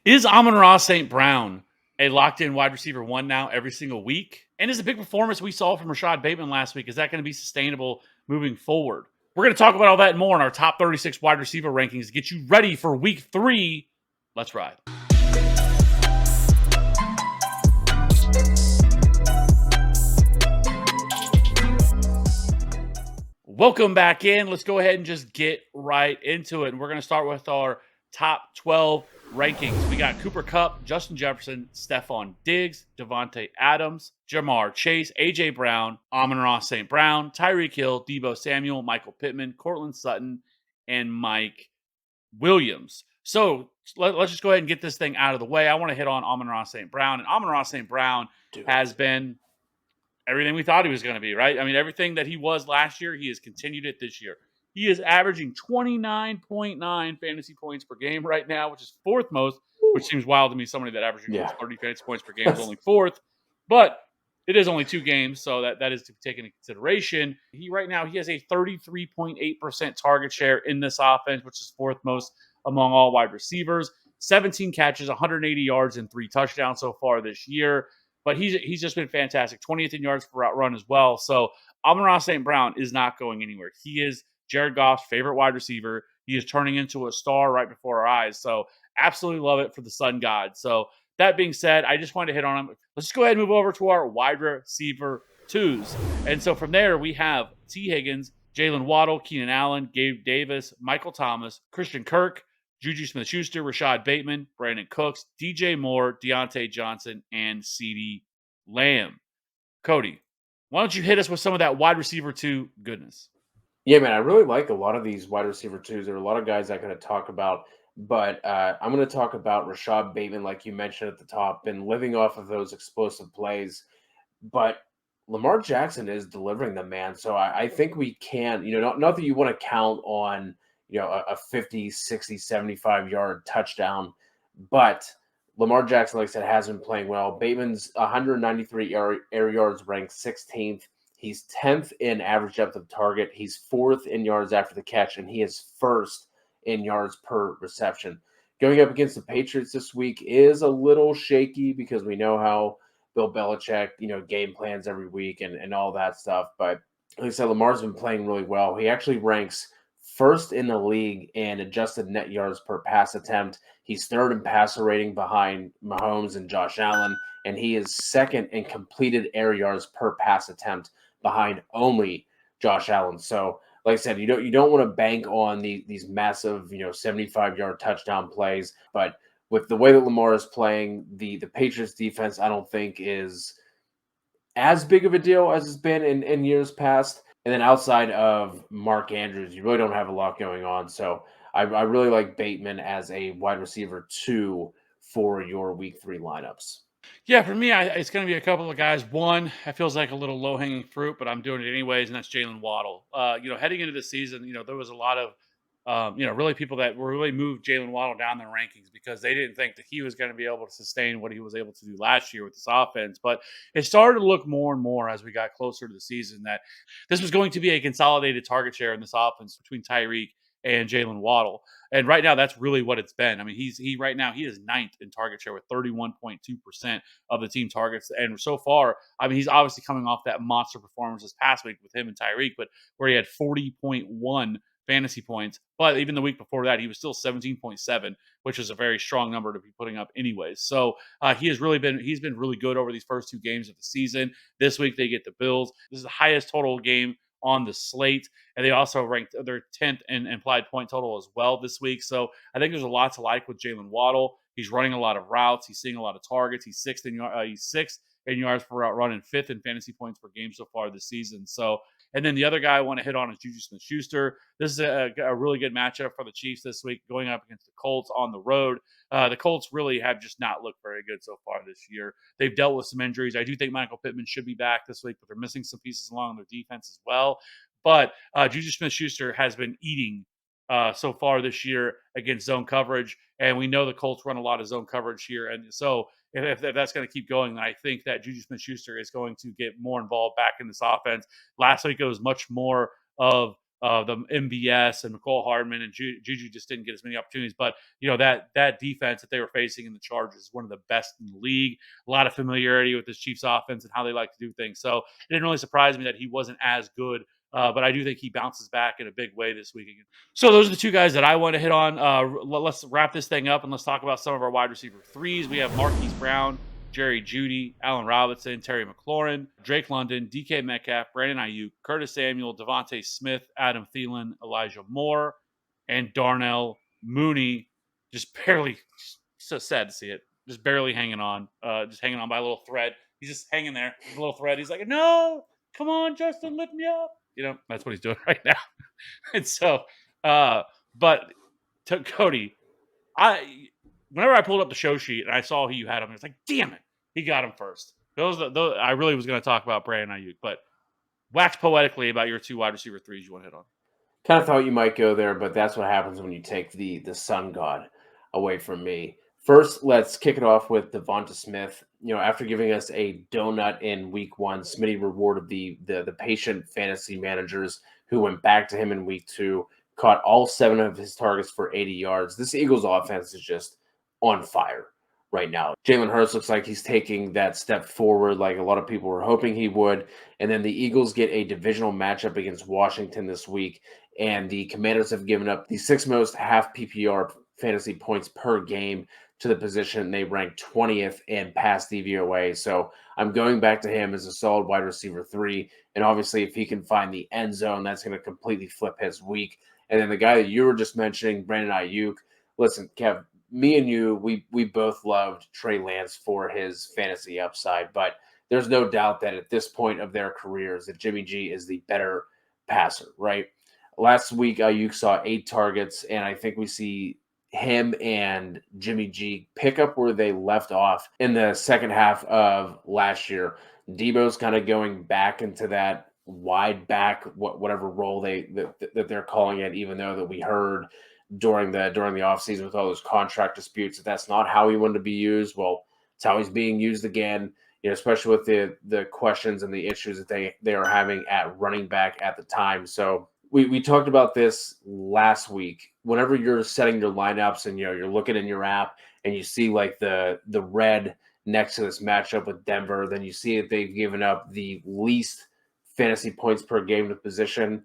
Is Amon-Ra St. Brown a locked-in wide receiver one now every single week? And is the big performance we saw from Rashad Bateman last week, is that going to be sustainable moving forward? We're going to talk about all that and more in our top 36 wide receiver rankings to get you ready for week 3. Let's ride. Welcome back in. Let's go ahead and just get right into it. And we're going to start with our top 12 rankings. We got Cooper Kupp, Justin Jefferson, Stephon Diggs, Devontae Adams, Jamar Chase, A.J. Brown, Amon-Ra St. Brown, Tyreek Hill, Deebo Samuel, Michael Pittman, Cortland Sutton, and Mike Williams. So let's just go ahead and get this thing out of the way. I want to hit on Amon-Ra St. Brown. And Amon-Ra St. Brown has been everything we thought he was going to be, right? I mean, everything that he was last year, he has continued it this year. He is averaging 29.9 fantasy points per game right now, which is fourth most, which seems wild to me. Somebody that averaging 30 fantasy points per game is only fourth, but it is only 2 games, so that is to be taken into consideration. He has a 33.8% target share in this offense, which is fourth most among all wide receivers. 17 catches, 180 yards, and 3 touchdowns so far this year. But he's just been fantastic. 20th in yards per route run as well. So Amon-Ra St. Brown is not going anywhere. He is Jared Goff's favorite wide receiver. He is turning into a star right before our eyes. So absolutely love it for the Sun God. So that being said, I just wanted to hit on him. Let's just go ahead and move over to our wide receiver twos. And so from there, we have T. Higgins, Jalen Waddle, Keenan Allen, Gabe Davis, Michael Thomas, Christian Kirk, Juju Smith-Schuster, Rashad Bateman, Brandon Cooks, DJ Moore, Deontay Johnson, and CeeDee Lamb. Cody, why don't you hit us with some of that wide receiver 2 goodness? Yeah, man, I really like a lot of these wide receiver twos. There are a lot of guys I could talk about, but I'm going to talk about Rashad Bateman, like you mentioned at the top, and living off of those explosive plays. But Lamar Jackson is delivering them, man. So I think we can, not that you want to count on, a 50, 60, 75-yard touchdown, but Lamar Jackson, like I said, has been playing well. Bateman's 193 air yards, ranked 16th. He's 10th in average depth of target. He's 4th in yards after the catch, and he is 1st in yards per reception. Going up against the Patriots this week is a little shaky because we know how Bill Belichick, game plans every week and all that stuff. But like I said, Lamar's been playing really well. He actually ranks 1st in the league in adjusted net yards per pass attempt. He's 3rd in passer rating behind Mahomes and Josh Allen, and he is 2nd in completed air yards per pass attempt behind only Josh Allen. So, like I said, you don't want to bank on these massive, 75-yard touchdown plays. But with the way that Lamar is playing, the Patriots defense, I don't think is as big of a deal as it's been in years past. And then outside of Mark Andrews, you really don't have a lot going on. So I really like Bateman as a wide receiver 2 for your week 3 lineups. Yeah, for me, it's going to be a couple of guys. One, it feels like a little low-hanging fruit, but I'm doing it anyways, and that's Jalen Waddle. Heading into the season, there was a lot of, really people that were really moved Jalen Waddle down the rankings because they didn't think that he was going to be able to sustain what he was able to do last year with this offense. But it started to look more and more as we got closer to the season that this was going to be a consolidated target share in this offense between Tyreek and Jalen Waddle. And right now, that's really what it's been. I mean, he right now he is 9th in target share with 31.2% of the team targets. And so far, I mean, he's obviously coming off that monster performance this past week with him and Tyreek, but where he had 40.1 fantasy points. But even the week before that, he was still 17.7, which is a very strong number to be putting up anyways. So he's been really good over these first 2 games of the season. This week they get the Bills. This is the highest total game on the slate. And they also ranked their 10th in implied point total as well this week. So I think there's a lot to like with Jalen Waddle. He's running a lot of routes. He's seeing a lot of targets. He's sixth in yards per route run and 5th in fantasy points per game so far this season. So, and then the other guy I want to hit on is Juju Smith-Schuster. This is a really good matchup for the Chiefs this week, going up against the Colts on the road. The Colts really have just not looked very good so far this year. They've dealt with some injuries. I do think Michael Pittman should be back this week, but they're missing some pieces along their defense as well. But Juju Smith-Schuster has been eating so far this year against zone coverage. And we know the Colts run a lot of zone coverage here. And so if that's going to keep going, then I think that Juju Smith-Schuster is going to get more involved back in this offense. Last week, it was much more of the MVS and McCole Hardman and Juju just didn't get as many opportunities. But that defense that they were facing in the Chargers is one of the best in the league. A lot of familiarity with this Chiefs offense and how they like to do things. So it didn't really surprise me that he wasn't as good. But I do think he bounces back in a big way this week. So those are the two guys that I want to hit on. Let's wrap this thing up and let's talk about some of our wide receiver threes. We have Marquise Brown, Jerry Judy, Allen Robinson, Terry McLaurin, Drake London, DK Metcalf, Brandon Ayuk, Curtis Samuel, Devontae Smith, Adam Thielen, Elijah Moore, and Darnell Mooney. Just barely, so sad to see it. Just barely hanging on, just hanging on by a little thread. He's just hanging there, a little thread. He's like, no, come on, Justin, lift me up. That's what he's doing right now. And so, uh, but to Cody, I whenever I pulled up the show sheet and I saw who you had him, I was like, damn it, he got him first. Those I really was going to talk about Brandon Ayuk, but wax poetically about your two wide receiver threes you want to hit on. Kind of thought you might go there, but that's what happens when you take the sun god away from me. First, let's kick it off with Devonta Smith. After giving us a donut in week one, Smitty rewarded the patient fantasy managers who went back to him in week two, caught all 7 of his targets for 80 yards. This Eagles offense is just on fire right now. Jalen Hurts looks like he's taking that step forward like a lot of people were hoping he would. And then the Eagles get a divisional matchup against Washington this week. And the Commanders have given up the 6th most half PPR fantasy points per game to the position. They rank 20th in pass DVOA. So I'm going back to him as a solid wide receiver 3. And obviously, if he can find the end zone, that's going to completely flip his week. And then the guy that you were just mentioning, Brandon Ayuk. Listen, Kev, me and you, we both loved Trey Lance for his fantasy upside, but there's no doubt that at this point of their careers, that Jimmy G is the better passer, right? Last week, Ayuk saw 8 targets, and I think we see him and Jimmy G pick up where they left off in the second half of last year. Debo's kind of going back into that wide back, whatever role that they're calling it, even though that we heard during the offseason with all those contract disputes that's not how he wanted to be used. Well, it's how he's being used again. Especially with the questions and the issues that they are having at running back at the time. So we talked about this last week. Whenever you're setting your lineups and you're looking in your app and you see like the red next to this matchup with Denver, then you see that they've given up the least fantasy points per game to position.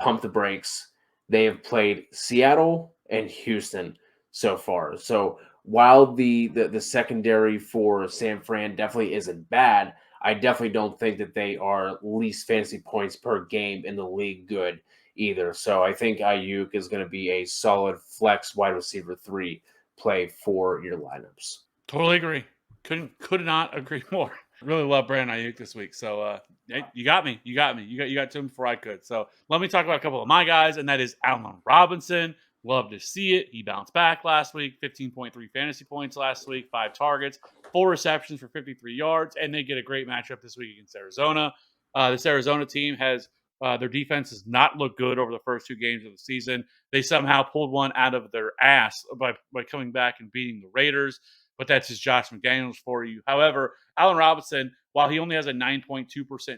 Pump the brakes. They have played Seattle and Houston so far. So while the secondary for San Fran definitely isn't bad, I definitely don't think that they are least fantasy points per game in the league good either. So I think Ayuk is going to be a solid flex wide receiver 3 play for your lineups. Totally agree. Could not agree more. Really love Brandon Ayuk this week. So hey, you got me. You got to him before I could. So let me talk about a couple of my guys, and that is Allen Robinson. Love to see it. He bounced back last week, 15.3 fantasy points last week, 5 targets, 4 receptions for 53 yards, and they get a great matchup this week against Arizona. This Arizona team has their defense has not looked good over the first 2 games of the season. They somehow pulled one out of their ass by coming back and beating the Raiders, but that's just Josh McDaniels for you. However, Allen Robinson, while he only has a 9.2%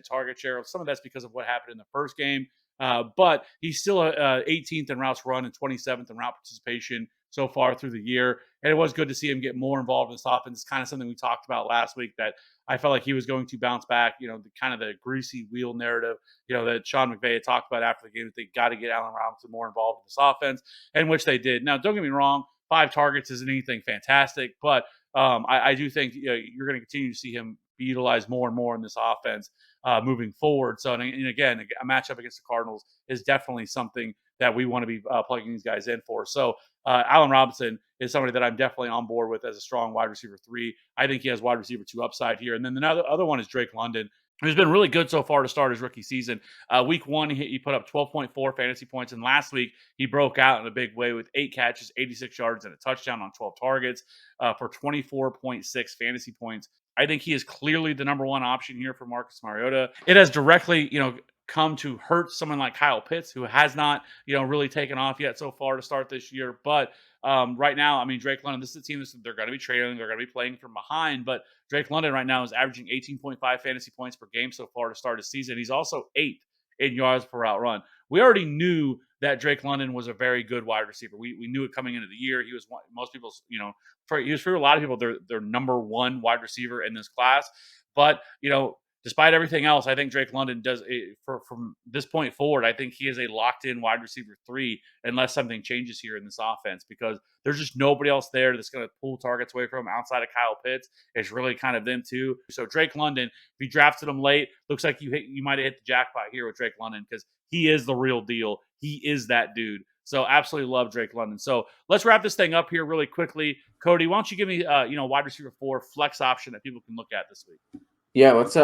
target share, some of that's because of what happened in the first game, but he's still 18th in routes run and 27th in route participation so far through the year. And it was good to see him get more involved in this offense. It's kind of something we talked about last week that I felt like he was going to bounce back, the kind of the greasy wheel narrative, that Sean McVay had talked about after the game, that they got to get Allen Robinson more involved in this offense, and which they did. Now, don't get me wrong, 5 targets isn't anything fantastic, but I do think you're going to continue to see him be utilized more and more in this offense moving forward. So, and again, a matchup against the Cardinals is definitely something that we want to be plugging these guys in for. So, Allen Robinson is somebody that I'm definitely on board with as a strong wide receiver 3. I think he has wide receiver 2 upside here. And then the other one is Drake London, who's been really good so far to start his rookie season. Week 1, he put up 12.4 fantasy points, and last week he broke out in a big way with 8 catches, 86 yards, and a touchdown on 12 targets for 24.6 fantasy points. I think he is clearly the number 1 option here for Marcus Mariota. It has directly, come to hurt someone like Kyle Pitts, who has not, really taken off yet so far to start this year. But right now, I mean, Drake London, this is a team that they're going to be trailing, they're going to be playing from behind, but Drake London right now is averaging 18.5 fantasy points per game so far to start his season. He's also 8th in yards per route run, we already knew that Drake London was a very good wide receiver. We knew it coming into the year. He was most people's, he was for a lot of people their number one wide receiver in this class. But despite everything else, I think Drake London does from this point forward. I think he is a locked in wide receiver three unless something changes here in this offense because there's just nobody else there that's going to pull targets away from him outside of Kyle Pitts. It's really kind of them too. So Drake London, if you drafted him late, looks like you might have hit the jackpot here with Drake London because he is the real deal. He is that dude. So absolutely love Drake London. So let's wrap this thing up here really quickly. Cody, why don't you give me wide receiver four flex option that people can look at this week? Yeah, let's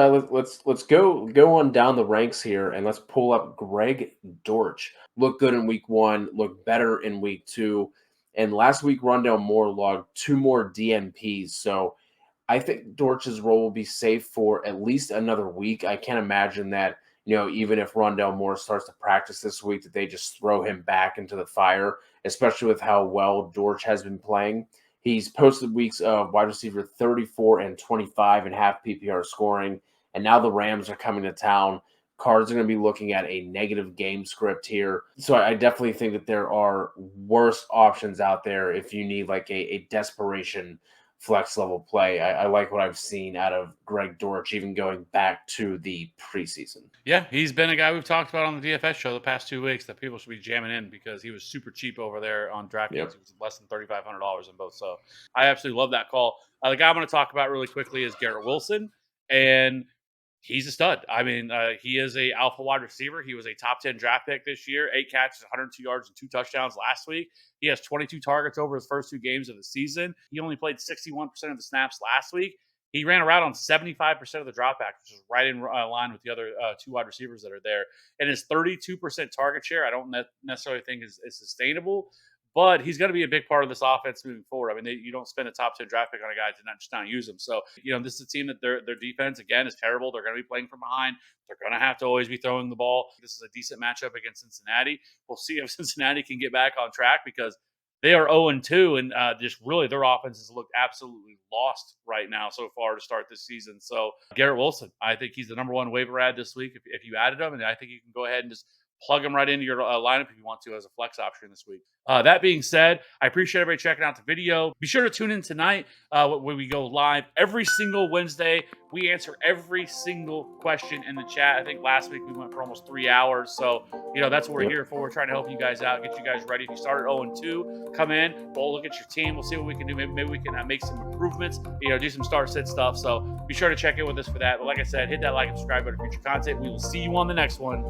go on down the ranks here and let's pull up Greg Dortch. Looked good in week one, looked better in week two, and last week Rondell Moore logged two more DMPs. So I think Dortch's role will be safe for at least another week. I can't imagine that, even if Rondell Moore starts to practice this week, that they just throw him back into the fire, especially with how well Dortch has been playing. He's posted weeks of wide receiver 34 and 25 in half PPR scoring. And now the Rams are coming to town. Cards are going to be looking at a negative game script here. So I definitely think that there are worse options out there if you need like a desperation flex level play. I like what I've seen out of Greg Dortch, even going back to the preseason. Yeah, he's been a guy we've talked about on the DFS show the past 2 weeks that people should be jamming in because he was super cheap over there on DraftKings. Yep. It was less than $3,500 in both. So I absolutely love that call. The guy I'm going to talk about really quickly is Garrett Wilson, and he's a stud. I mean, he is a alpha wide receiver. He was a top 10 draft pick this year, 8 catches, 102 yards, and 2 touchdowns last week. He has 22 targets over his first 2 games of the season. He only played 61% of the snaps last week. He ran around on 75% of the dropbacks, which is right in line with the other two wide receivers that are there. And his 32% target share, I don't necessarily think is sustainable, but he's going to be a big part of this offense moving forward. I mean, you don't spend a top 10 draft pick on a guy to not use him. So, this is a team that their defense, again, is terrible. They're going to be playing from behind. They're going to have to always be throwing the ball. This is a decent matchup against Cincinnati. We'll see if Cincinnati can get back on track because they are 0-2, and just really their offense has looked absolutely lost right now so far to start this season. So Garrett Wilson, I think he's the number one waiver ad this week if you added him, and I think you can go ahead and just plug him right into your lineup if you want to as a flex option this week. That being said, I appreciate everybody checking out the video. Be sure to tune in tonight when we go live every single Wednesday. We answer every single question in the chat. I think last week we went for almost 3 hours. So, that's what we're here for. We're trying to help you guys out, get you guys ready. If you started 0-2, come in. We'll look at your team. We'll see what we can do. Maybe we can make some improvements, do some start-sit stuff. So be sure to check in with us for that. But like I said, hit that like and subscribe button for future content. We will see you on the next one.